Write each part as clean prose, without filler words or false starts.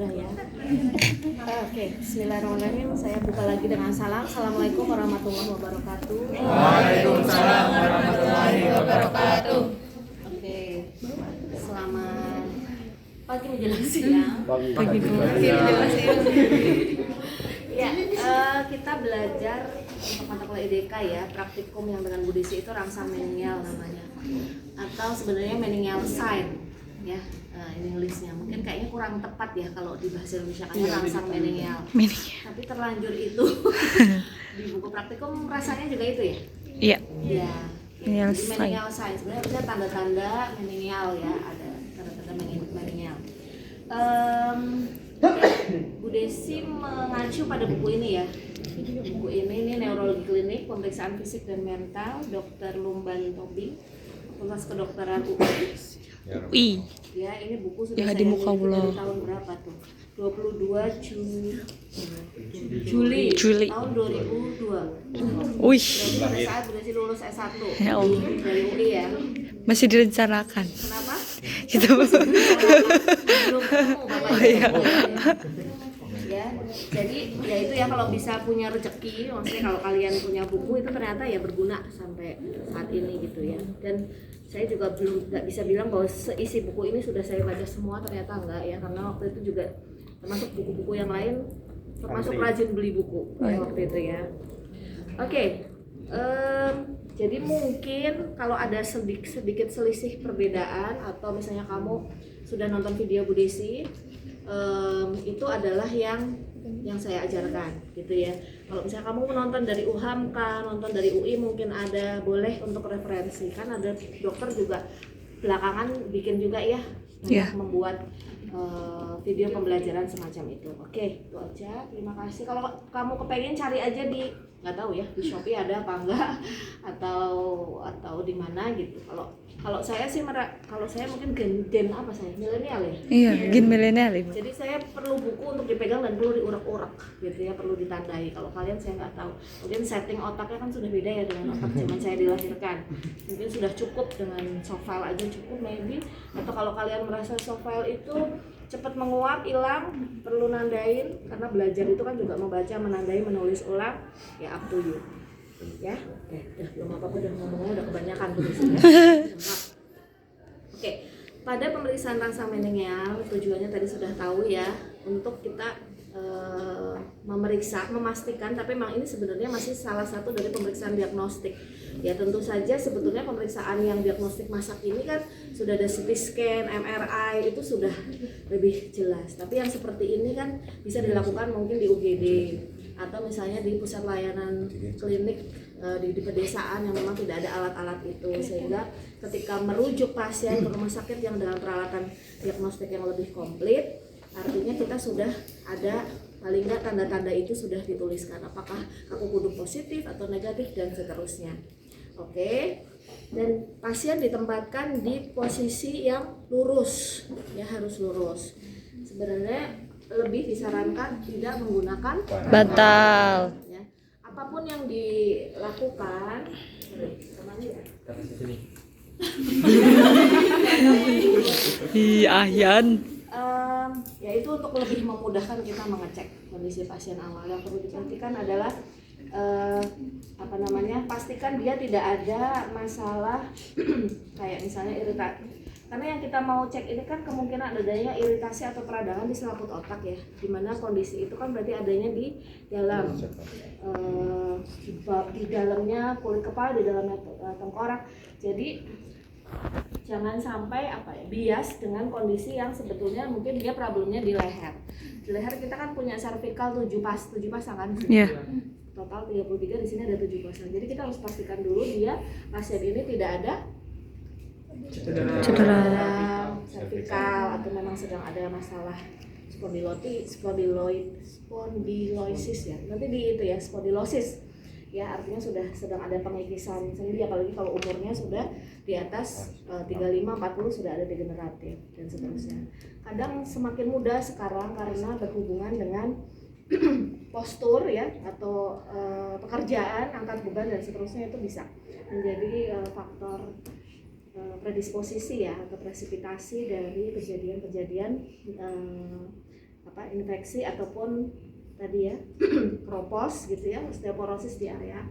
Udah ya. Oke, bismillahirrahmanirrahim. Saya buka lagi dengan salam. Assalamualaikum warahmatullahi wabarakatuh. Waalaikumsalam warahmatullahi wabarakatuh. Oke, selamat pagi menjelang siang. Pagi menjelang siang. Ya, kita belajar untuk mata kuliah IDK ya, praktikum yang dengan Bu Desi itu rangsang meningial namanya, atau sebenarnya meningial sign ya. Ini Inggrisnya mungkin kayaknya kurang tepat ya kalau di bahasa Indonesia kan rangsang meningial. Tapi terlanjur itu di buku praktikum rasanya juga itu ya. Iya. Ya. Meningial Jadi sign. meningial sign sebenarnya ada tanda-tanda meningial ya, ada tanda-tanda meningial. Bu Desi mengacu pada buku ini ya. Buku ini neurologi klinik, pemeriksaan fisik dan mental, Dr. Lumban Tobing, Fakultas Kedokteran UI. Ya, ini buku sudah Ya, saya di muka miliki Allah. dari tahun berapa tuh? 22 Juli tahun 2002. Wih, Berarti pada saat Bu Desi lulus S1 Ya Allah. dari UI ya. masih direncanakan. Kenapa? Gitu. Belum ketemu Bapak Oh, iya. Ya, jadi ya itu ya, kalau bisa punya rezeki, maksudnya kalau kalian punya buku itu ternyata ya berguna sampai saat ini gitu ya. Dan saya juga belum nggak bisa bilang bahwa seisi buku ini sudah saya baca semua, ternyata enggak ya, karena waktu itu juga termasuk buku-buku yang lain, termasuk rajin beli buku ya, waktu itu ya. Oke, jadi mungkin kalau ada sedikit selisih perbedaan, atau misalnya kamu sudah nonton video Bu Desi, itu adalah yang saya ajarkan gitu ya. Kalau misalnya kamu menonton dari UHAMKA, nonton dari UI, mungkin ada, boleh untuk referensi, kan ada dokter juga belakangan bikin juga ya, Iya. membuat video pembelajaran semacam itu. Oke, itu aja. Terima kasih. Kalau kamu kepengen cari aja di, nggak tahu ya, di Shopee ada apa enggak, atau di mana gitu. Kalau saya sih kalau saya mungkin gen apa, saya milenial ya. Iya, gen milenial Ibu. Jadi saya perlu buku untuk dipegang dan perlu diurak-urak gitu ya, perlu ditandai. Kalau kalian saya nggak tahu. Mungkin setting otaknya kan sudah beda ya dengan otak zaman saya dilahirkan. Mungkin sudah cukup dengan soft file aja cukup maybe. Atau kalau kalian merasa soft file itu cepat menguap, hilang, perlu nandain, karena belajar itu kan juga membaca, menandai, menulis ulang, ya up to you. Ya, udah belum apa-apa, udah ngomongnya udah kebanyakan tuh di sini. Oke, pada pemeriksaan rangsang meningial tujuannya tadi sudah tahu ya, untuk kita memeriksa, memastikan, tapi memang ini sebenarnya masih salah satu dari pemeriksaan diagnostik. Ya tentu saja sebetulnya pemeriksaan yang diagnostik masa kini kan sudah ada CT scan, MRI, itu sudah lebih jelas. Tapi yang seperti ini kan bisa dilakukan mungkin di UGD, atau misalnya di pusat layanan klinik di pedesaan yang memang tidak ada alat-alat itu, sehingga ketika merujuk pasien ke rumah sakit yang dengan peralatan diagnostik yang lebih komplit, artinya kita sudah ada paling nggak tanda-tanda itu sudah dituliskan, apakah kaku kuduk positif atau negatif dan seterusnya. Oke, dan pasien ditempatkan di posisi yang lurus ya, harus lurus. Sebenarnya lebih disarankan tidak menggunakan Bantal. ya. Apapun yang dilakukan, Iya, Yan. yaitu untuk lebih memudahkan kita mengecek kondisi pasien awal. Yang perlu diperhatikan adalah pastikan dia tidak ada masalah kayak misalnya iritasi, karena yang kita mau cek ini kan kemungkinan adanya iritasi atau peradangan di selaput otak ya, dimana kondisi itu kan berarti adanya di dalam di dalamnya kulit kepala, di dalamnya tengkorak. Jadi jangan sampai bias dengan kondisi yang sebetulnya mungkin dia problemnya di leher. Di leher kita kan punya cervical 7 pasang kan? Iya. Total 33, di sini ada 7 pasang. Jadi kita harus pastikan dulu dia, pasien ini tidak ada Cedera. cervical, atau memang sedang ada masalah spondylosis ya. Nanti di itu ya, spondylosis. Ya, artinya sudah sedang ada pengikisan sendi, apalagi kalau umurnya sudah di atas 35-40 sudah ada degeneratif dan seterusnya. Kadang semakin mudah sekarang karena berhubungan dengan postur ya, atau pekerjaan, angkat beban dan seterusnya, itu bisa menjadi faktor predisposisi ya, atau presipitasi dari kejadian-kejadian infeksi ataupun tadi ya kropos gitu ya, osteoporosis di area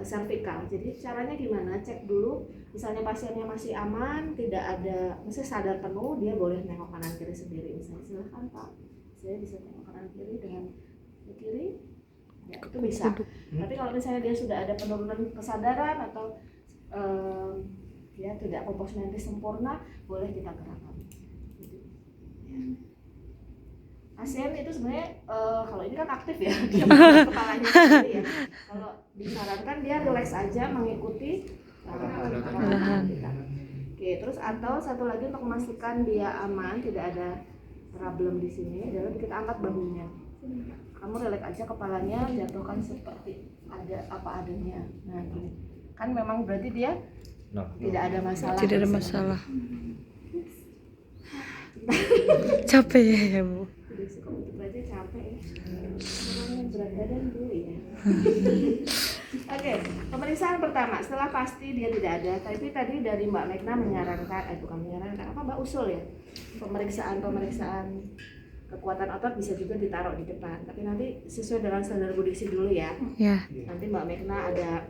servikal. Jadi caranya gimana? Cek dulu, misalnya pasiennya masih aman, tidak ada, misalnya sadar penuh, dia boleh nengok kanan kiri sendiri. Misalnya silahkan Pak, saya bisa nengok kanan kiri dengan kiri, ya itu bisa. Tapi kalau misalnya dia sudah ada penurunan kesadaran atau ya tidak kompos mentis sempurna, boleh kita gerakkan. Pasien itu sebenarnya kalau ini kan aktif ya, dia kepalanya sendiri ya. Kalau disarankan dia relax aja mengikuti arahan kita. Oke, terus atau satu lagi untuk memastikan dia aman, tidak ada problem di sini adalah kita angkat bahunya. Kamu relax aja kepalanya, jatuhkan seperti ada apa adanya. Nah, gini. Kan memang berarti dia tidak ada masalah. Tidak ada masalah. Capek ya Bu. Itu aja capek ya. Namanya berat badan dulu ya. Oke, pemeriksaan pertama setelah pasti dia tidak ada. Tapi tadi dari Mbak Megna menyarankan, bukan menyarankan, apa Mbak usul ya, pemeriksaan kekuatan otot bisa juga ditaruh di depan. Tapi nanti sesuai dengan standar Budiksi dulu ya. Ya. Nanti Mbak Megna ada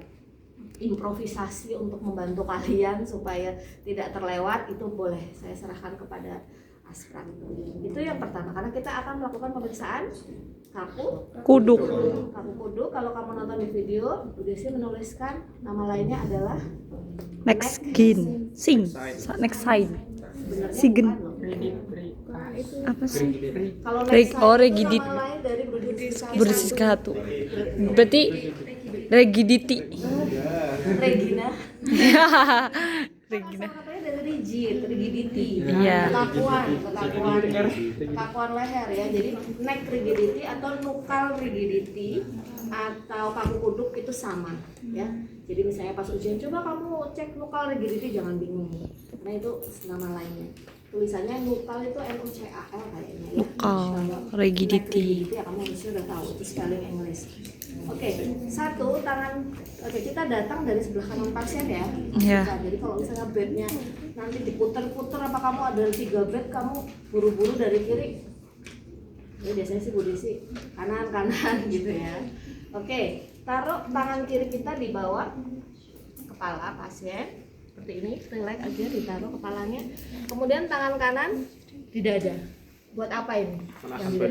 improvisasi untuk membantu kalian supaya tidak terlewat, itu boleh saya serahkan kepada Aspra. Itu yang pertama, karena kita akan melakukan pemeriksaan kaku Kuduk. Kalau kamu nonton di video, Budiksi menuliskan nama lainnya adalah Neck skin. Next side. sebenarnya Sigen. bukan loh. Apa sih? Kalau next side itu rigidity. nama lain dari Budiksi satu. Berarti rigidity. Regina. Regina. Katanya dari rigidity. Iya. Kekakuan leher ya. Jadi neck rigidity atau nuchal rigidity atau kaku kuduk itu sama ya. Jadi misalnya pas ujian coba kamu cek nuchal rigidity, jangan bingung. Nah itu nama lainnya. Tulisannya nuchal itu NUCAL kayaknya ya. Nuchal rigidity. Ya kamu harusnya udah tahu itu spelling English. Oke, satu tangan. Oke, kita datang dari sebelah kanan pasien ya. Iya. Nah, jadi kalau misalnya bednya nanti diputer-puter, apa kamu ada 3 bed, kamu buru-buru dari kiri. Jadi biasanya sih Budiksi kanan gitu ya. Oke, taruh tangan kiri kita di bawah kepala pasien seperti ini, relax aja, ditaruh kepalanya. Kemudian tangan kanan di dada. Buat apa ini?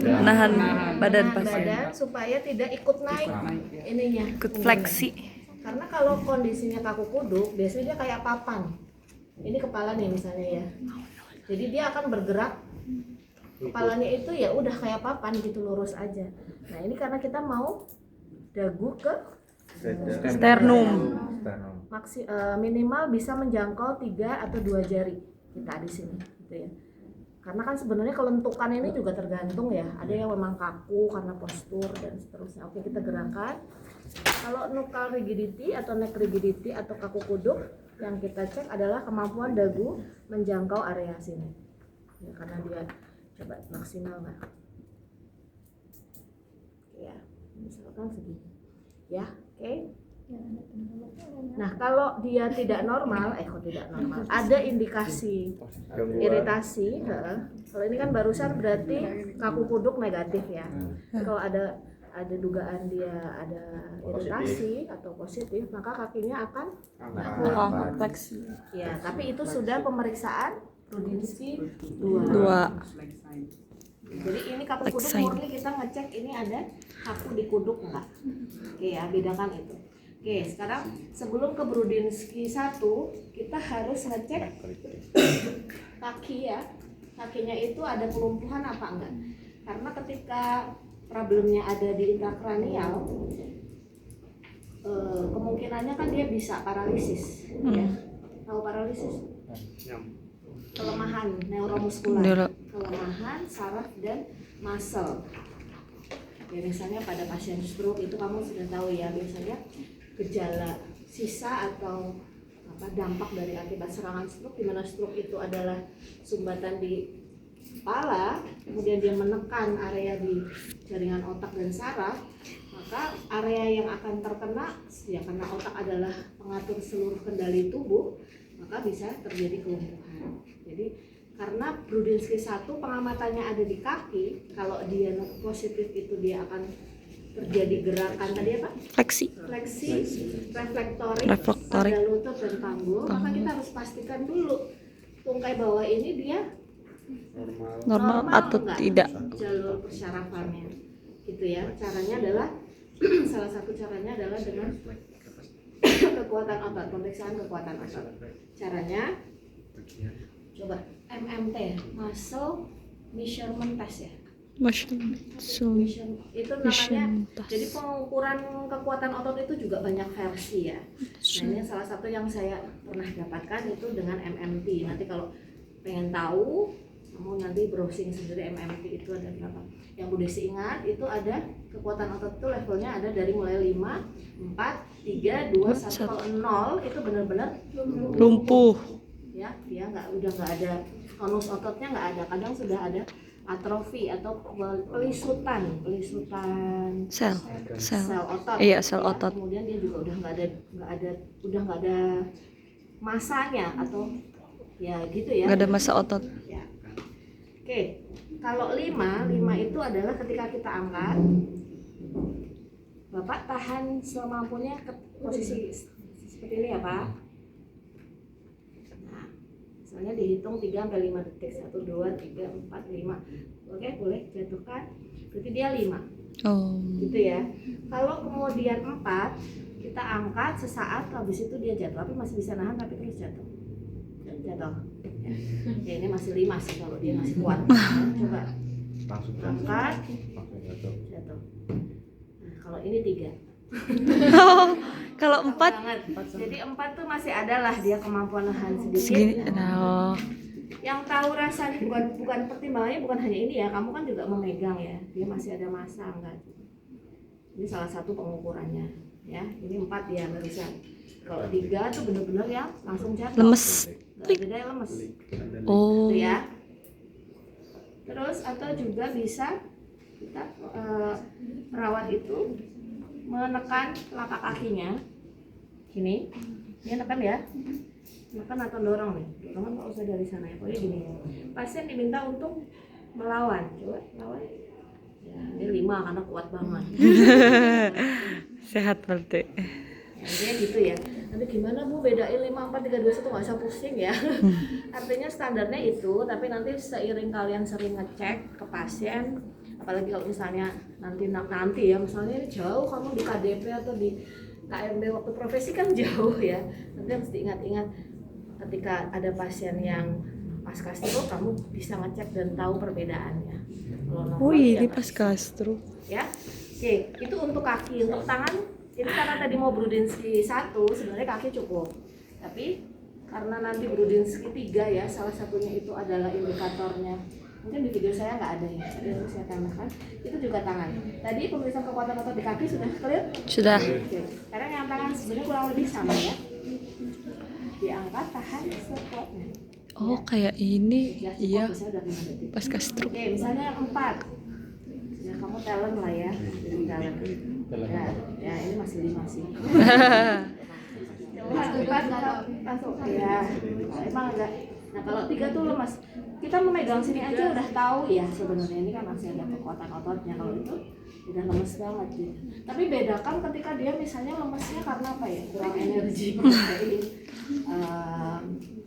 Nahan badan pasien. Badan supaya tidak ikut naik ininya. Ikut fleksi. Karena kalau kondisinya kaku kuduk, biasanya dia kayak papan. Ini kepala nih misalnya ya. Jadi dia akan bergerak. Kepalanya itu ya udah kayak papan gitu, lurus aja. Nah ini karena kita mau dagu ke Sternum. minimal bisa menjangkau 3 atau 2 jari kita di sini gitu ya. Karena kan sebenarnya kelentukan ini juga tergantung ya. Ada yang memang kaku karena postur dan seterusnya. Oke, kita gerakan. Kalau nuchal rigidity atau neck rigidity atau kaku kuduk, yang kita cek adalah kemampuan dagu menjangkau area sini. Ya, karena dia coba maksimal nggak? Ya, misalkan segini. Ya, oke. Nah, kalau dia tidak normal, ada indikasi iritasi. Kalau ini kan barusan berarti kaku kuduk negatif ya. Kalau ada dugaan dia ada iritasi atau positif, maka kakinya akan Fleksi. ya. Tapi itu sudah pemeriksaan Budiksi 2. Jadi ini kaku kuduk murni kita ngecek ini ada kaku di kuduk enggak. Oke ya, bedakan itu. Oke, sekarang sebelum ke Budiksi 1, kita harus ngecek kaki ya. Kakinya itu ada kelumpuhan apa enggak. Karena ketika problemnya ada di intrakranial, kemungkinannya kan dia bisa paralisis ya. Tahu paralisis? Kelemahan neuromuskular, kelemahan saraf dan muscle. Ya misalnya pada pasien stroke itu kamu sudah tahu ya, biasanya gejala sisa atau dampak dari akibat serangan stroke, di mana stroke itu adalah sumbatan di kepala, kemudian dia menekan area di jaringan otak dan saraf, maka area yang akan terkena ya karena otak adalah pengatur seluruh kendali tubuh, maka bisa terjadi kelumpuhan. Jadi Karena Brudzinski 1 pengamatannya ada di kaki, kalau dia positif itu dia akan terjadi gerakan tadi apa? Fleksi. Fleksi, reflektorik, Reflektorik. pada lutut dan panggul. Maka kita harus pastikan dulu tungkai bawah ini dia Normal atau enggak tidak. jalur persyarafannya, gitu ya. Caranya adalah salah satu caranya adalah dengan kekuatan otot, pemeriksaan kekuatan otot. Caranya coba MMT, muscle measurement test ya. Motion. Itu namanya. Test. Jadi pengukuran kekuatan otot itu juga banyak versi ya. Nah, ini salah satu yang saya pernah dapatkan itu dengan MMT. Nanti kalau pengen tahu, kamu nanti browsing sendiri MMT itu ada berapa. Yang Bu Desi ingat itu ada kekuatan otot itu levelnya ada dari mulai 5, 4, 3, 2, 1. Kalau 0 itu benar-benar Lumpuh. Ya, dia udah nggak ada tonus ototnya, nggak ada. Kadang sudah ada atrofi atau pelisutan Sel. otot. Iya, sel ya. otot. Kemudian dia juga udah nggak ada masanya atau ya gitu ya. Nggak ada masa otot. Ya. Oke, kalau 5 itu adalah ketika kita angkat, Bapak tahan semampunya ke posisi seperti ini ya Pak. Nah, misalnya dihitung 3-5 detik, 1, 2, 3, 4, 5. Oke, boleh jatuhkan. Berarti dia 5. Oh. Gitu ya. Kalau kemudian 4, kita angkat sesaat, habis itu dia jatuh. Tapi masih bisa nahan, tapi terus jatuh. Jatuh. Ya, ini masih 5 sih kalau dia masih kuat. Coba Langsung angkat, jatuh. jatuh. Nah, kalau ini 3. Kalau 4 Banget. Jadi 4 tuh masih ada lah dia kemampuan nahan sedikit. segini. Oh. Yang tahu rasanya bukan pertimbangannya bukan hanya ini ya, kamu kan juga memegang ya, dia masih ada masa enggak. Ini salah satu pengukurannya ya. Ini 4 ya barusan. Kalau 3 tuh benar-benar ya langsung jatuh. Lemes. Nggak beda ya, lemes. Oh. Gitu ya. Terus atau juga bisa kita perawat itu menekan telapak kakinya. Gini. Dia nekan ya. Nekan atau dorong nih. Dorongan nggak usah dari sana ya. Pokoknya gini ya. Pasien diminta untuk melawan. Coba lawan. Ya, ini 5 karena kuat banget. Sehat berarti. Nah, dia gitu ya. Nanti gimana Bu bedain 5, 4, 3, 2, 1, nggak usah pusing ya. Artinya standarnya itu, tapi nanti seiring kalian sering ngecek ke pasien, apalagi kalau misalnya nanti ya, misalnya ini jauh kamu di KDP atau di KMB waktu profesi kan jauh ya. Nanti harus diingat-ingat ketika ada pasien yang pasca stroke, kamu bisa ngecek dan tahu perbedaannya. Kalau normal ya Wih, ini nggak pas bisa. gastro. Ya, oke, itu untuk kaki. Untuk tangan, ini karena tadi mau Brudzinski 1, sebenarnya kaki cukup. Tapi karena nanti Brudzinski 3 ya, salah satunya itu adalah indikatornya. Mungkin di video saya nggak ada ya, tadi yang saya tambahkan. Itu juga tangan. Tadi pemeriksaan kekuatan otot di kaki sudah clear? Sudah. Oke. Sekarang yang tangan sebenarnya kurang lebih sama ya. Diangkat, tahan sekuatnya. Oh, kayak ini. Ya, cukup, Iya, bisa udah 5 detik. pas gastro. Oke, misalnya yang 4. Ya, kamu talent lah ya. Jadi talent. Ya, ini masih 5 sih. Jelas 4 langsung ya. Emang agak. Nah, kalau 3 tuh lemas. Kita memegang sini aja udah tahu ya sebenarnya ini kan masih ada kekuatan ototnya. Kalau itu udah lemes banget gitu. Tapi bedakan ketika dia misalnya lemesnya karena apa ya? Kurang energi, protein,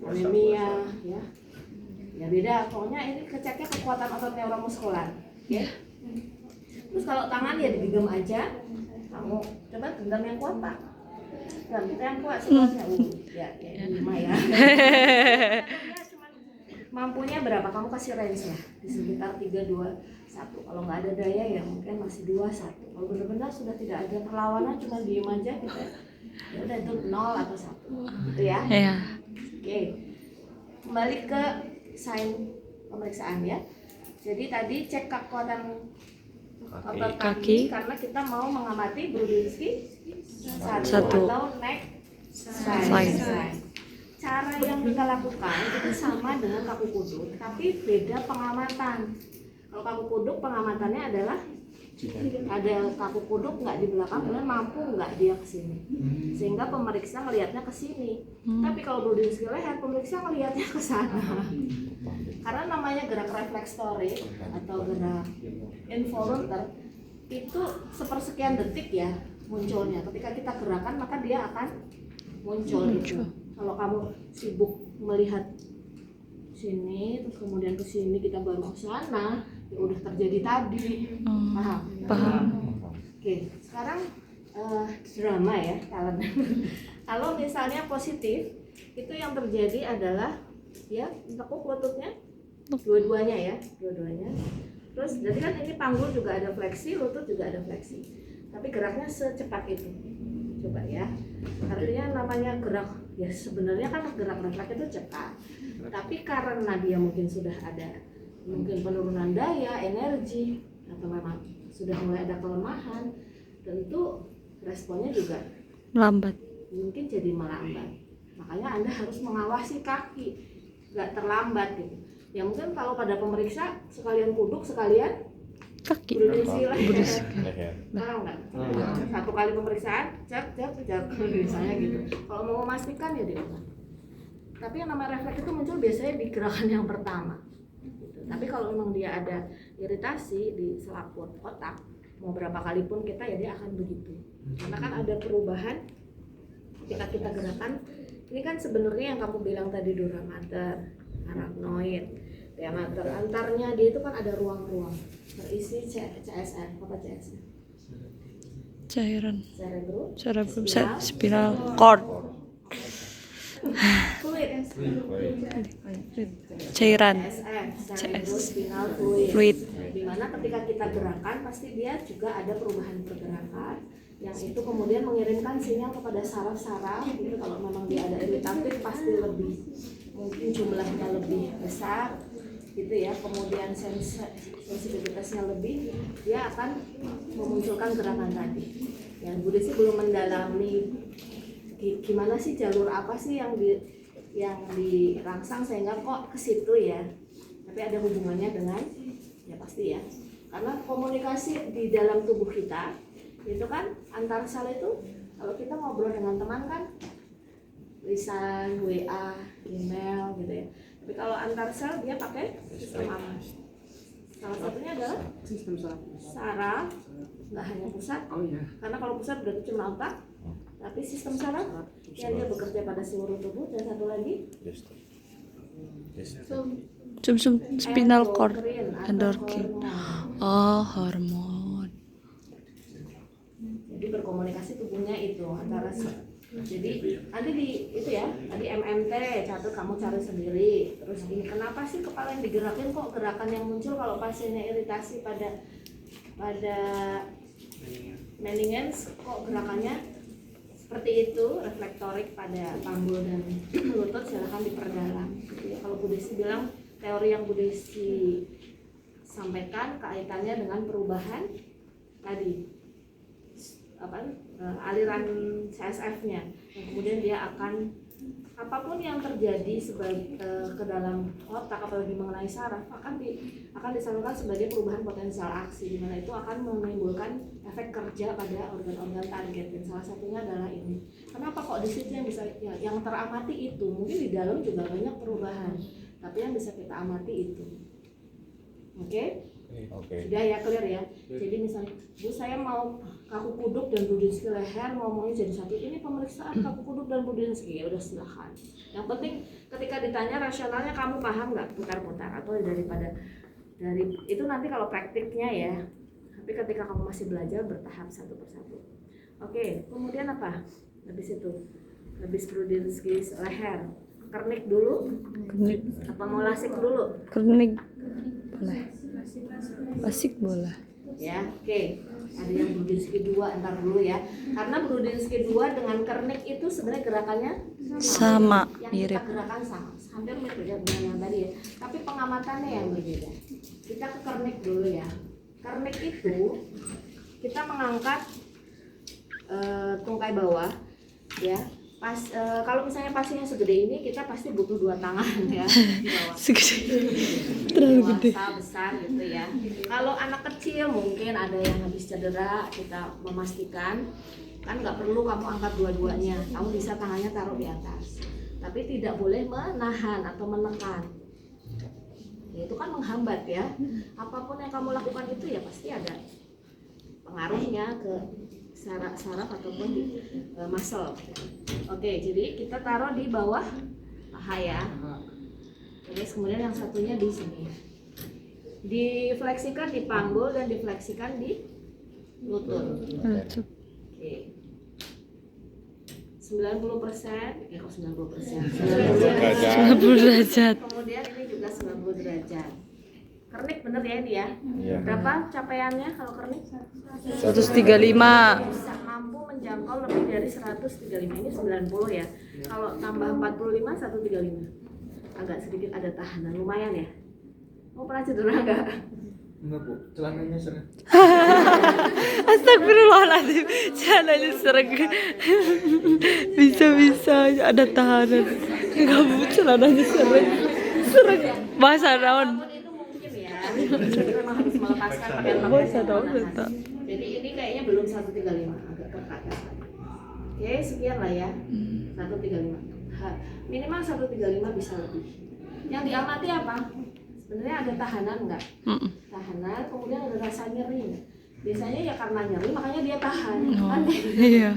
anemia ya. Ya beda, pokoknya ini keceknya kekuatan otot neuromuskular. Ya. Terus kalau tangan ya digenggam aja. Kamu coba genggam yang kuat Pak. Genggam kita yang kuat semuanya. Ya, ya 5 ya. Mampunya berapa? Kamu kasih range lah di sekitar 3, 2, 1. Kalau nggak ada daya ya mungkin masih 2, 1. Kalau benar-benar sudah tidak ada perlawanan, cuma diem aja kita. Ya udah itu 0 atau 1. Gitu ya. Iya. Oke. Kembali ke sign pemeriksaan ya. Jadi tadi cek kekuatan otot kaki karena kita mau mengamati Brudzinski 1 Satu. atau neck sign. Cara yang kita lakukan itu sama dengan kaku kuduk, tapi beda pengamatan. Kalau kaku kuduk pengamatannya adalah Ada kaku kuduk nggak di belakang, kemudian mampu nggak dia ke sini, sehingga pemeriksa ngelihatnya ke sini. Tapi kalau Brodinski leher, pemeriksa ngelihatnya ke sana. Karena namanya gerak reflektorik atau gerak involuntar itu sepersekian detik ya munculnya. Ketika kita gerakan maka dia akan muncul itu. Kalau kamu sibuk melihat sini terus kemudian ke sini kita baru ke sana, ya udah terjadi tadi. Paham? Oke, sekarang drama ya talent. Kalau misalnya positif itu yang terjadi adalah ya tekuk lututnya dua-duanya. Terus jadi kan ini panggul juga ada fleksi, lutut juga ada fleksi. Tapi geraknya secepat itu. Coba ya. Artinya namanya gerak ya sebenarnya kan gerak refleks itu cepat. Tapi karena dia mungkin sudah ada mungkin penurunan daya, energi atau memang sudah mulai ada kelemahan, tentu responnya juga Lambat. mungkin jadi melambat. Makanya Anda harus mengawasi kaki, nggak terlambat gitu. Ya mungkin kalau pada pemeriksa sekalian kuduk sekalian Kaki. Brodinski leher. Leher. Paham nggak? Satu kali pemeriksaan, cek, misalnya gitu. Kalau mau memastikan ya diulang. Tapi yang namanya refleks itu muncul biasanya di gerakan yang pertama. Gitu. Tapi kalau memang dia ada iritasi di selaput otak, mau berapa kali pun kita ya dia akan begitu. Karena kan ada perubahan ketika kita gerakan. Ini kan sebenarnya yang kamu bilang tadi dura mater, arachnoid, diameter antarnya dia itu kan ada ruang-ruang terisi CSF. Apa CSF? Cairan. Cerebrum, Cerebrum, spiral cord. fluid, Cairan. CSF, cerebrospinal fluid. Fluid. Dimana ketika kita gerakan pasti dia juga ada perubahan pergerakan yang itu kemudian mengirimkan sinyal kepada saraf-saraf gitu. Kalau memang dia ada iritatif pasti lebih mungkin jumlahnya lebih besar gitu ya, kemudian sensitivitasnya lebih, dia akan memunculkan gerakan tadi. Ya, Bu Desi belum mendalami gimana sih jalur apa sih yang dirangsang sehingga kok ke situ ya. Tapi ada hubungannya dengan ya pasti ya. Karena komunikasi di dalam tubuh kita itu kan antar sel itu kalau kita ngobrol dengan teman kan lisan, WA, email gitu ya. Tapi kalau antar sel dia pakai sistem apa? Salah satunya adalah Sistem saraf, nggak hanya pusat. Oh iya. Karena kalau pusat berarti cuma otak, tapi sistem saraf yang dia bekerja pada seluruh tubuh. Dan satu lagi Sum spinal cord. endokrin atau Endorkin. hormon. Oh, hormon. Jadi berkomunikasi tubuhnya itu antara jadi nanti di itu ya tadi MMT catat kamu cari sendiri. Terus ini kenapa sih kepala yang digerakin kok gerakan yang muncul kalau pasiennya iritasi pada meninges kok gerakannya seperti itu reflektorik pada panggul dan lutut, silahkan diperdalam gitu ya. Kalau Bu Desi bilang teori yang Bu Desi sampaikan kaitannya dengan perubahan tadi aliran CSF-nya, dan kemudian dia akan apapun yang terjadi ke dalam otak apalagi mengenai saraf akan disalurkan sebagai perubahan potensial aksi, di mana itu akan menimbulkan efek kerja pada organ-organ target, dan salah satunya adalah ini. Kenapa kok di situ yang bisa yang teramati itu? Mungkin di dalam juga banyak perubahan, tapi yang bisa kita amati itu. Oke? Sudah ya, clear ya. Jadi misalnya, Bu saya mau kaku kuduk dan Brodinski leher, ngomongnya jadi satu. Ini pemeriksaan kaku kuduk dan Brodinski, ya udah silahkan. Yang penting ketika ditanya rasionalnya kamu paham nggak putar-putar atau dari itu nanti kalau praktiknya ya. Tapi ketika kamu masih belajar bertahap satu persatu. Oke, kemudian apa? Habis itu, habis Brodinski leher, kernik dulu. Kernik. Apa mau lasik dulu? Kernik. Boleh. Lasik boleh. Ya, oke. Ada yang Brodinski 2 entar dulu ya. Karena Brodinski 2 dengan kernik itu sebenarnya gerakannya Sama, yang mirip. kita gerakan sama, hampir mirip dengan yang tadi ya. Tapi pengamatannya yang berbeda. Kita ke kernik dulu ya. Kernik itu kita mengangkat tungkai bawah ya Kalau misalnya pasiennya segede ini, kita pasti butuh 2 tangan ya di bawah. Segede. Terlalu gede. Dewasa, besar gitu ya. Kalau anak kecil mungkin ada yang habis cedera, kita memastikan kan nggak perlu kamu angkat dua-duanya, kamu bisa tangannya taruh di atas, tapi tidak boleh menahan atau menekan. Ya, itu kan menghambat ya. Apapun yang kamu lakukan itu ya pasti ada pengaruhnya ke saraf ataupun di muscle. Oke, jadi kita taruh di bawah paha ya. Terus kemudian yang satunya di sini. Difleksikan di panggul dan difleksikan di lutut. Oke. 90%, ya kok 90%? 90 derajat. Kemudian ini juga 90 derajat. Kernik bener ya ini ya? Iya. Berapa capaiannya kalau kernik? 135. Bisa mampu menjangkau lebih dari 135, ini 90 ya. Kalau tambah 45, 135. Agak sedikit ada tahanan, lumayan ya. Mau pernah cedera enggak? Enggak bu, celananya seret. Astagfirullahaladzim, celananya sereg. Bisa ada tahanan. Enggak bu, celananya sereg. Bahasa naon. Apapun itu mungkin ya. Jadi memang harus melepaskan pakaian-pakaian Bahasa yang naon menahan. eta. Jadi ini kayaknya belum 135, agak ke atas lagi. Oke, sekian lah ya. 135. Minimal 135 bisa lebih. Yang diamati apa? Sebenarnya ada tahanan enggak? Tahanan, kemudian ada rasa nyeri enggak? Biasanya ya karena nyeri makanya dia tahan. Kan? Iya.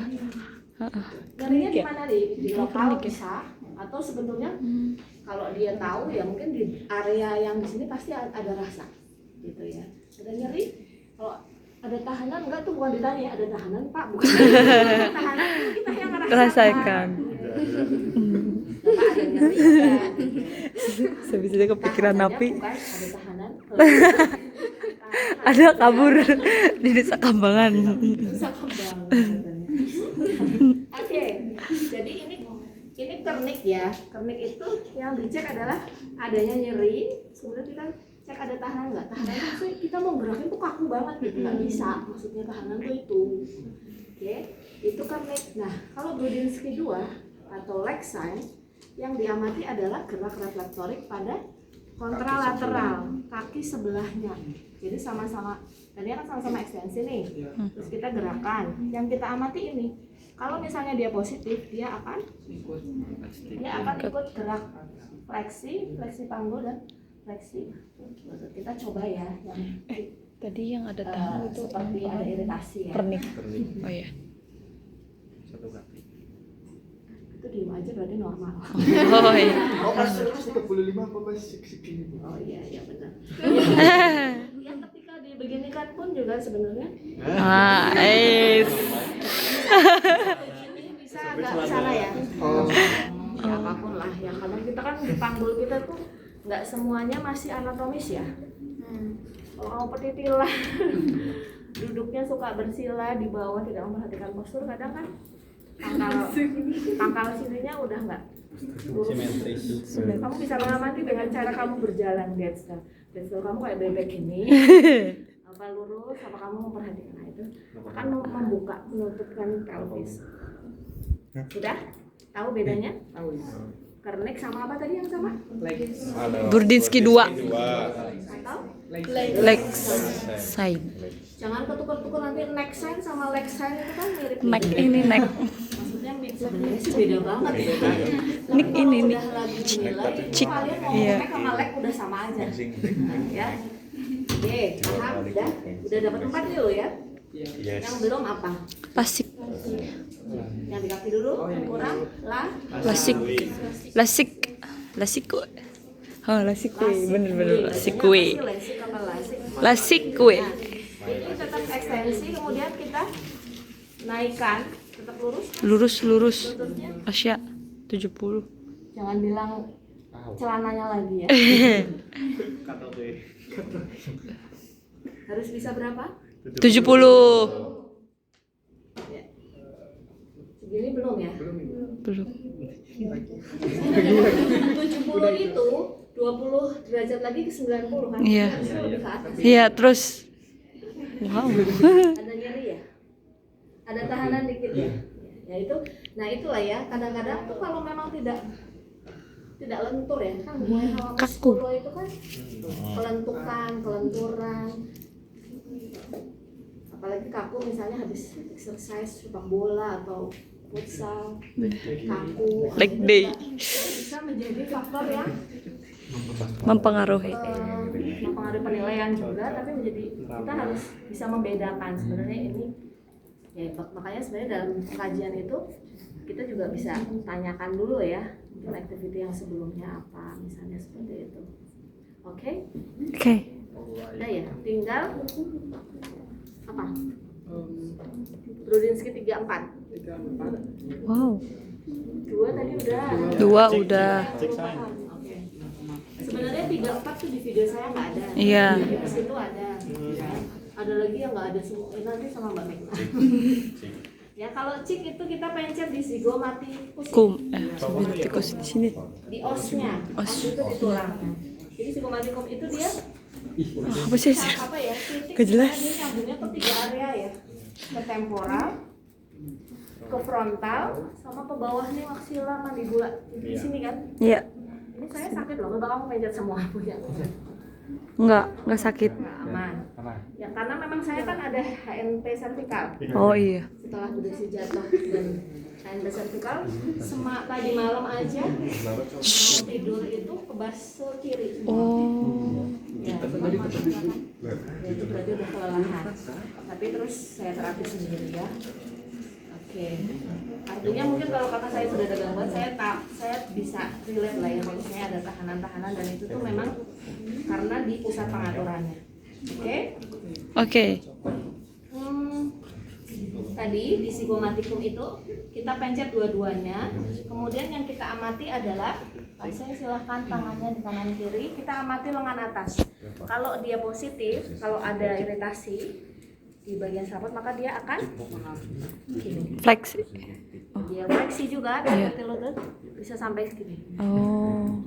Nyerinya di mana nih? Di lokal bisa atau sebetulnya kalau dia tahu ya mungkin di area yang di sini pasti ada rasa gitu ya. Ada nyeri, kalau ada tahanan enggak tuh bukan ditanya ada tahanan Pak, bukan. Tahanan itu kita yang Rasakan. Bapak ada nyeri enggak? Sebisanya kepikiran Tahanannya napi. bukan ada tahanan. Ada kabur di desa Kambangan. Bisa kembang. Oke, jadi ini kernik ya. Kernik itu yang dicek adalah adanya nyeri, kemudian kita cek ada tahanan nggak. Tahanan itu maksudnya kita mau gerakin tuh kaku banget gitu, nggak bisa. Maksudnya tahanan tuh itu. Oke, itu kernik. Nah, kalau Brudzinski 2 atau leg sign yang diamati adalah gerak reflektorik pada kontralateral kaki sebelahnya. Jadi sama-sama, tadi kan sama-sama ekstensi nih. Terus kita gerakan. Yang kita amati ini, kalau misalnya dia positif, dia akan ikut gerak fleksi panggul dan fleksi. Kita coba ya yang Tadi yang ada tahanan itu seperti ada iritasi ya. pernik. Oh iya. Satu kaki. Itu diem aja berarti normal. Oh iya. Oh pas 35 apa pas segini bu? Oh iya benar. Yang ketika dibeginikan pun juga sebenarnya ini bisa agak ke sana ya. Ya apapun lah yang kadang kita kan di panggul kita tuh nggak semuanya masih anatomis ya. Kalau kamu petitilah duduknya suka bersila di bawah tidak memperhatikan postur, kadang kan pangkal sininya udah nggak lurus. Kamu bisa mengamati dengan cara kamu berjalan Dexter kamu kayak bebek ini apa lurus, apa kamu memperhatikan. Nah, itu akan membuka menutupkan pelvis. Sudah tahu bedanya? Tahu. Kernik sama apa tadi yang sama? Brudzinski 2. Atau Leg sign. jangan ketukar-tukar, nanti neck sign sama leg sign itu kan mirip. Neck ini neck. Maksudnya sebenarnya sih beda banget ya. Neck ini udah lagi dinilai, Cik. kalian mau Iya. neck sama leg udah sama aja. Ya. Oke, paham? Udah dapat 4 nih lo ya. Yang belum apa? Lasik. Yang di kaki dulu, kurang lah. Lasik. Lasik kue. Oh, lasik kue. Bener lasik kue. Lasik apa lasik? Lasik kue. Nah, ini tetap ekstensi, kemudian kita naikkan, tetap lurus. Lurus. Asya 70. Jangan bilang celananya lagi ya. Harus bisa berapa? 70. Ya. Segini belum ya? Belum. 70 itu 20 derajat lagi ke 90 kan? Iya. Harusnya lebih ke atas. Iya, terus wow. Ada nyeri ya? Ada tahanan dikit ya? Ya itu Nah itulah ya, kadang-kadang tuh kalau memang tidak lentur ya kan, hubungan hawa muskulo itu kan kelentukan, kelenturan, apalagi kaku misalnya habis exercise sepak bola atau futsal, kaku, Leg day. bisa menjadi faktor yang Mempengaruhi. mempengaruhi penilaian juga, tapi menjadi kita harus bisa membedakan sebenarnya ini ya. Makanya sebenarnya dalam kajian itu kita juga bisa tanyakan dulu ya, mungkin activity yang sebelumnya apa, misalnya seperti itu. Oke? Oke. Udah ya, tinggal apa? Rudinsky 34. Wow. 2 tadi udah. 2 udah. Oke. Sebenarnya 34 tuh di video saya nggak ada. Iya. Di situ ada. Ada lagi yang nggak ada semua. Nanti sama Mbak Megna. Ya kalau cik itu kita pencet di zigomatikus. Tikus di sini. Di osnya. Os itu di tulangnya. Jadi zigomatikum itu dia Apa sih? apa ya? Titik Gak jelas. dia nyambungnya ke 3 area ya. Ke temporal, ke frontal, sama ke bawah nih maxilla mandibula. Di sini kan? Iya. Ini saya sakit loh, coba kamu pencet semua punya. Enggak sakit. Nah, aman. Ya karena memang saya kan ada HNP servikal. Oh iya. Setelah berisi jatuh dan HNP servikal, tadi malam aja mau tidur itu ke base kiri. Oh. Ya, itu berarti udah kelelahan. Tapi terus saya terapi sendiri ya. Oke. Artinya mungkin kalau kata saya sudah ada gangguan, saya bisa relate lah ya kalau misalnya ada tahanan-tahanan, dan itu tuh memang karena di pusat pengaturannya. Oke? Oke. Tadi di zigomatikum itu kita pencet dua-duanya. Kemudian yang kita amati adalah, pasien silahkan tangannya di kanan kiri, kita amati lengan atas. Kalau dia positif, kalau ada iritasi di bagian selaput, maka dia akan gini. Fleksi. Dia fleksi juga, Iya. lutut bisa sampai segini. Oh.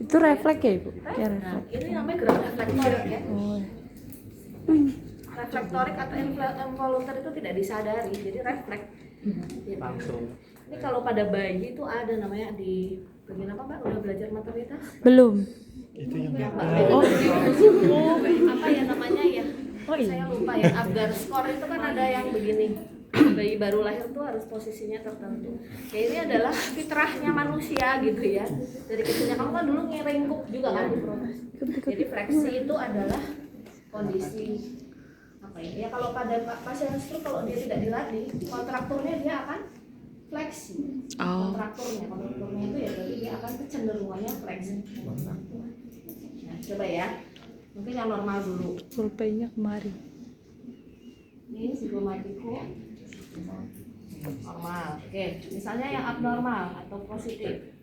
Itu refleks ya, Ibu? Ya, Nah, refleks. ini namanya gerak reflektorik ya. Oh. Reflektorik atau involuntar itu tidak disadari, jadi refleks. Gitu. Ini kalau pada bayi itu ada namanya di bagian apa, Mbak? Udah belajar maternitas? Belum. Ya, Mbak. Apa ya namanya ya? Oh, iya. Saya lupa ya. Apgar score itu kan ada yang begini. Bayi baru lahir tuh harus posisinya tertentu. Ya ini adalah fitrahnya manusia gitu ya. Dari kecilnya kamu kan dulu ngeringkuk juga kan di perut. Jadi fleksi itu adalah kondisi apa ya? Ya kalau pada pasien stroke kalau dia tidak dilatih, kontrakturnya dia akan fleksi. Oh. Kontrakturnya itu ya berarti dia akan kecenderungannya fleksi. Nah, coba ya. Mungkin yang normal dulu. Pulpenya kemari. Ini zigomatikum normal. Oke, misalnya yang abnormal atau positif.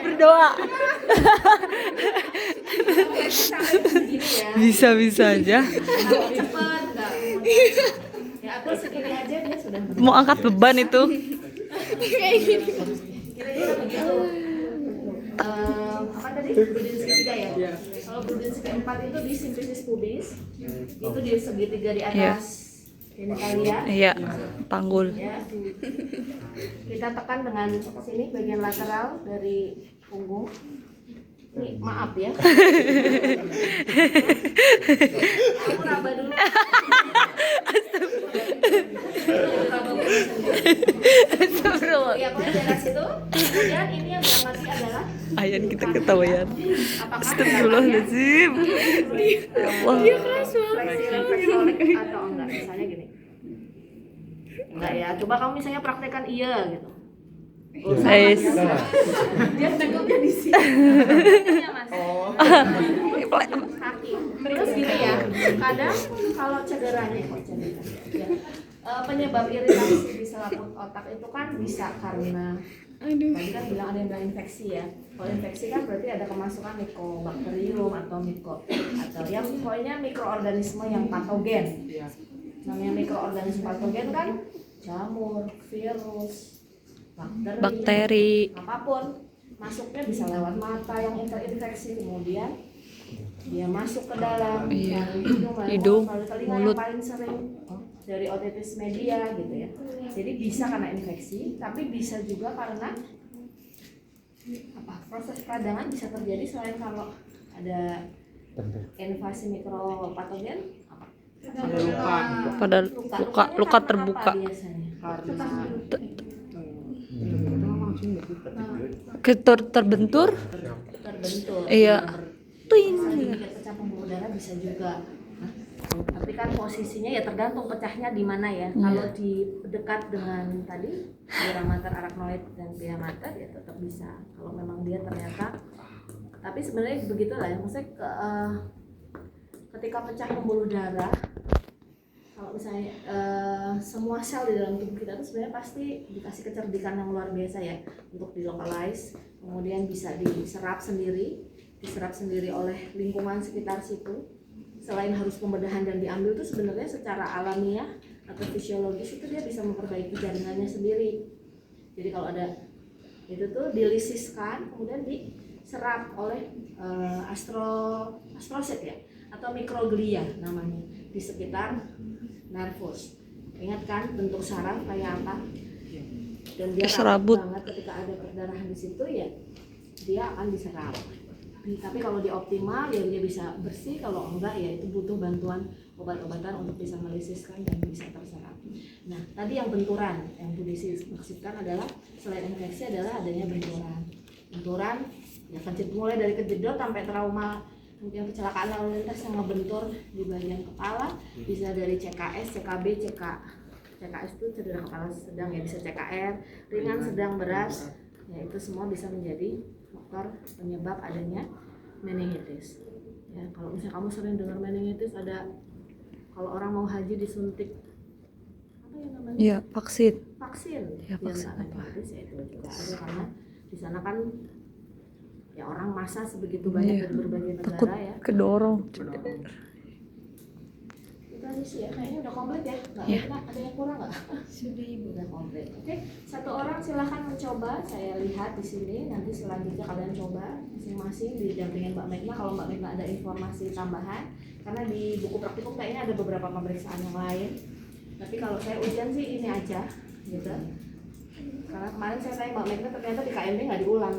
Berdoa. Segini ya. Bisa aja. Kalau cepat enggak. Ya aku segini aja dia sudah. Mau angkat beban itu. Kira-kira begitu. Apa tadi? Brudinsky 3 ya? Kalau Brudinsky 4 itu di simplicis pubis, itu di segitiga di atas genitalia. Iya, panggul. Ya. Kita tekan dengan sini bagian lateral dari punggung. Ini maaf ya. Kamu raba dulu. Ya, pokoknya daerah situ. Kemudian ini yang diamati adalah Ayan kita ketawayan. apakah Astagfirullahaladzim. Wah. reflektorik atau enggak, misalnya gini. Enggak ya, coba kamu misalnya praktekkan iya gitu. Guys. Dia tegaknya di sini. Iya, Mas. Kaki. Terus gini ya, kadang kalau cederanya ya, penyebab iritasi di selaput otak itu kan bisa karena tadi kan bilang ada yang bilang infeksi ya. Kalau infeksi kan berarti ada kemasukan mycobacterium atau atau yang pokoknya mikroorganisme yang patogen. Namanya mikroorganisme patogen kan jamur, virus, Bakteri. apapun masuknya bisa lewat mata yang terinfeksi, kemudian dia masuk ke dalam Iya. melalui hidung, Hidung, melalui telinga mulut. yang paling sering dari otitis media gitu ya. Jadi bisa karena infeksi, tapi bisa juga karena proses peradangan bisa terjadi selain kalau ada invasi mikropatogen pada luka terbuka biasanya karena terbentur iya sedikit pecah pembuluh darah bisa juga. Tapi kan posisinya ya tergantung pecahnya di mana ya. Kalau di dekat dengan tadi dura mater, arachnoid dan pia mater ya tetap bisa. Kalau memang dia ternyata, tapi sebenarnya begitulah ya. Maksudnya ketika pecah pembuluh darah, kalau misalnya semua sel di dalam tubuh kita itu sebenarnya pasti dikasih kecerdikan yang luar biasa ya untuk dilokalize, kemudian bisa diserap sendiri oleh lingkungan sekitar situ. Selain harus pembedahan dan diambil itu sebenarnya secara alamiah atau fisiologis itu dia bisa memperbaiki jaringannya sendiri. Jadi kalau ada itu tuh dilisiskan kemudian diserap oleh astrosit ya atau mikroglia namanya di sekitar nervus. Ingat kan bentuk saraf kayak apa? Dan dia rapat banget ketika ada perdarahan di situ ya dia akan diserap. Tapi kalau dioptimal ya dia bisa bersih, kalau enggak ya itu butuh bantuan obat-obatan untuk bisa melisiskan dan bisa terserap. Nah tadi yang benturan yang Bu Desi maksudkan adalah selain infeksi adalah adanya benturan ya mulai dari kejedot sampai trauma mungkin kecelakaan lalu lintas yang ngebentur di bagian kepala, bisa dari CKS, CKB, CKS itu cedera kepala sedang ya, bisa CKR ringan, sedang, berat ya, itu semua bisa menjadi faktor penyebab adanya meningitis ya. Kalau misalnya kamu sering dengar meningitis, ada kalau orang mau haji disuntik apa ya namanya? Iya, vaksin Ya, vaksin meningitis ya, itu juga ada karena di sana kan ya orang masa sebegitu banyak dari berbagai negara ya. Kedorong. Itu aja sih ya, kayaknya udah komplit ya. Ada yang kurang nggak? Sudah Ibu. Udah komplit. Oke, satu orang silahkan mencoba. Saya lihat di sini. Nanti selanjutnya kalian coba masing-masing didampingin Mbak Megna. Kalau Mbak Megna ada informasi tambahan, karena di buku praktikum kayaknya ada beberapa pemeriksaan yang lain. Tapi kalau saya ujian sih ini aja, gitu. Karena kemarin saya tanya Mbak Megna ternyata di KMB nggak diulang.